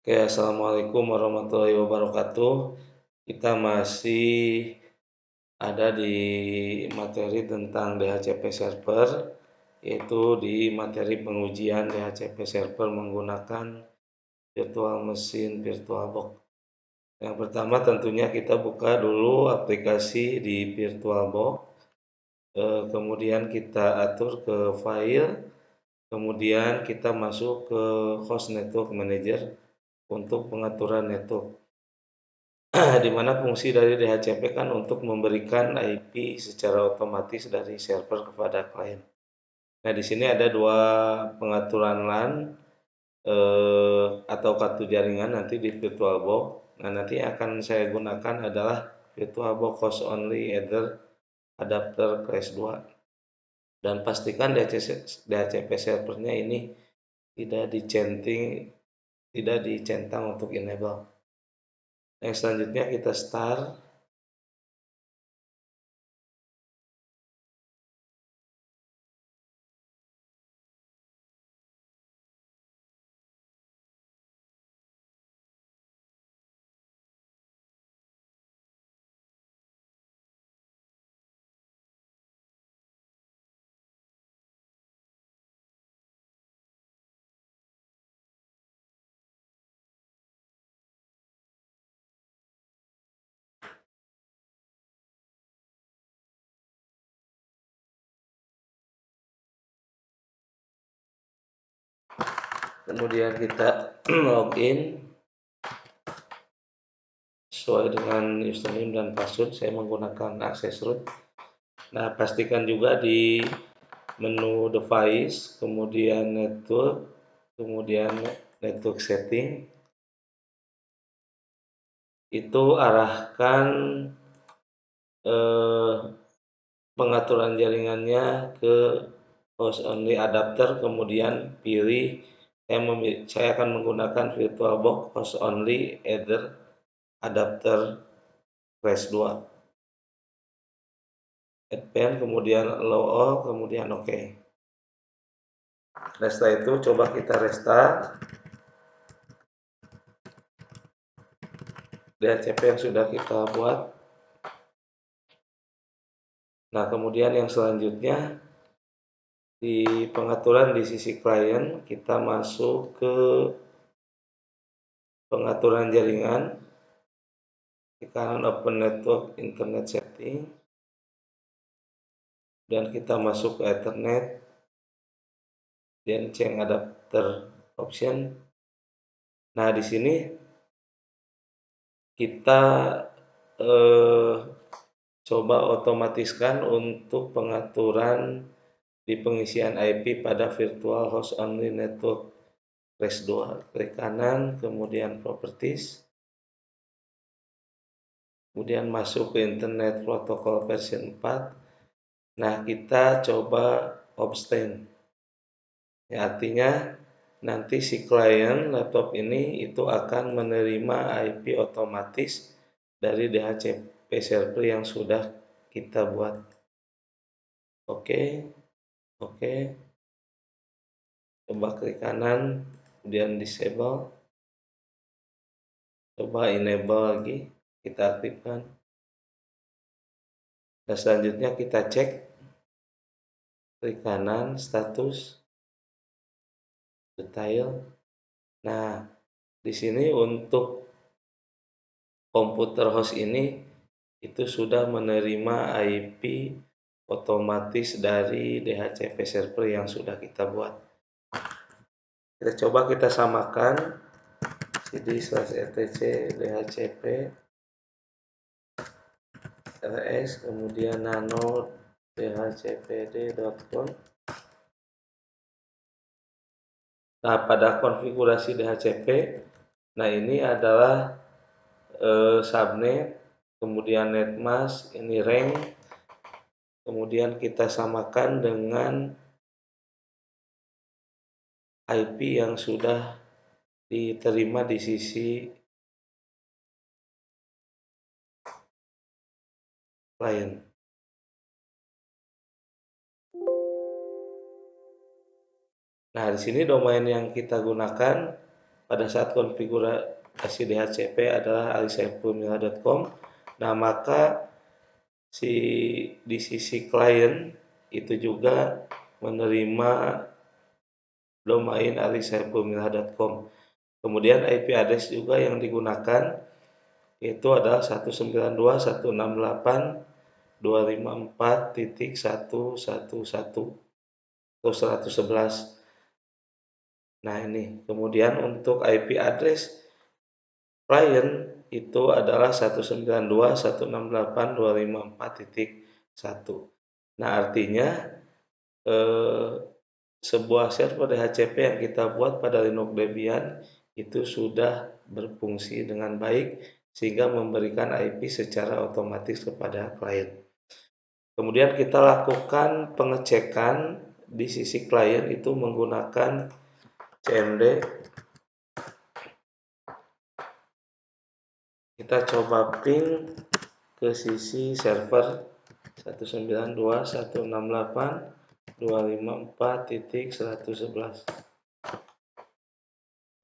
Oke, assalamualaikum warahmatullahi wabarakatuh. Kita masih ada di materi tentang DHCP server, yaitu di materi pengujian DHCP server menggunakan virtual machine VirtualBox. Yang pertama tentunya kita buka dulu aplikasi di VirtualBox, kemudian kita atur ke file, kemudian kita masuk ke host network manager untuk pengaturan network. Di mana fungsi dari DHCP kan untuk memberikan IP secara otomatis dari server kepada klien. Nah, di sini ada dua pengaturan LAN atau kartu jaringan nanti di VirtualBox. Nah, nanti yang akan saya gunakan adalah VirtualBox host only Ether adapter class 2. Dan pastikan DHCP servernya ini tidak dicentang untuk enable. Yang selanjutnya kita start. Kemudian kita login sesuai dengan username dan password. Saya menggunakan access root. Nah, pastikan juga di menu device, kemudian network, kemudian network setting, itu arahkan pengaturan jaringannya ke host only adapter, kemudian pilih saya akan menggunakan VirtualBox host only Ether adapter class 2. Advance, kemudian allow all, kemudian OK. Nah, setelah itu coba kita restart DHCP yang sudah kita buat. Nah, kemudian yang selanjutnya di pengaturan di sisi klien, kita masuk ke pengaturan jaringan di kanan Open Network Internet Setting, dan kita masuk ke Ethernet dan change adapter option. Nah, di sini kita coba otomatiskan untuk pengaturan di pengisian IP pada virtual host only network class 2. Klik kanan, kemudian properties, kemudian masuk ke Internet Protocol version 4. Nah, kita coba abstain. Ya, artinya nanti si klien laptop ini itu akan menerima IP otomatis dari DHCP server yang sudah kita buat. Oke, oke. Coba klik kanan, kemudian disable. Coba enable lagi, kita aktifkan. Dan selanjutnya kita cek, klik kanan, status, detail. Nah, di sini untuk komputer host ini itu sudah menerima IP otomatis dari DHCP server yang sudah kita buat. Kita samakan cd/etc dhcp ls, kemudian nano dhcpd.com. Nah, pada konfigurasi DHCP, nah ini adalah subnet, kemudian netmask, ini rank, kemudian kita samakan dengan IP yang sudah diterima di sisi klien. Nah, di sini domain yang kita gunakan pada saat konfigurasi DHCP adalah alisaifulmila.com. Nah, maka di sisi klien itu juga menerima domain alisaifulmila.com. Kemudian IP address juga yang digunakan itu adalah 192.168.254.111 atau 111. Nah, ini kemudian untuk IP address klien itu adalah 192.168.254.1. Nah, artinya sebuah server DHCP yang kita buat pada Linux Debian itu sudah berfungsi dengan baik sehingga memberikan IP secara otomatis kepada klien. Kemudian kita lakukan pengecekan di sisi klien itu menggunakan cmd. Kita coba ping ke sisi server 192.168.254.111.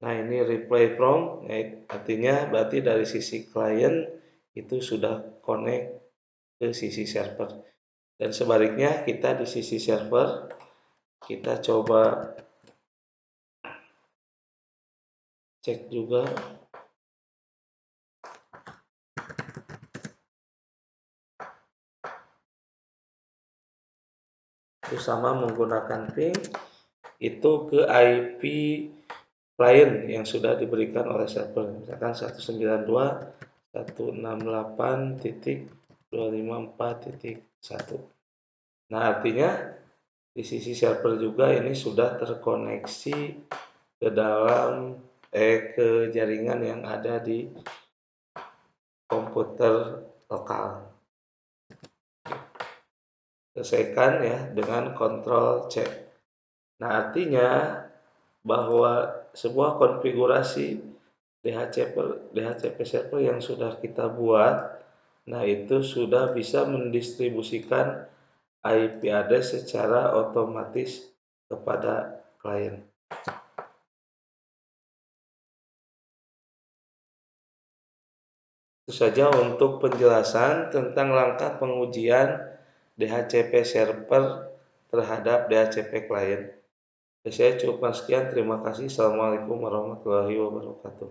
Nah, ini reply from, artinya berarti dari sisi klien itu sudah connect ke sisi server. Dan sebaliknya kita di sisi server, kita coba cek juga. Itu sama menggunakan ping itu ke IP klien yang sudah diberikan oleh server, misalkan 192.168.254.1. Nah, artinya di sisi server juga ini sudah terkoneksi ke dalam ke jaringan yang ada di komputer lokal. Selesaikan ya dengan Ctrl C. Nah, artinya bahwa sebuah konfigurasi DHCP server yang sudah kita buat, nah itu sudah bisa mendistribusikan IP address secara otomatis kepada klien. Itu saja untuk penjelasan tentang langkah pengujian DHCP server terhadap DHCP klien. Saya cukupkan sekian, terima kasih. Assalamualaikum warahmatullahi wabarakatuh.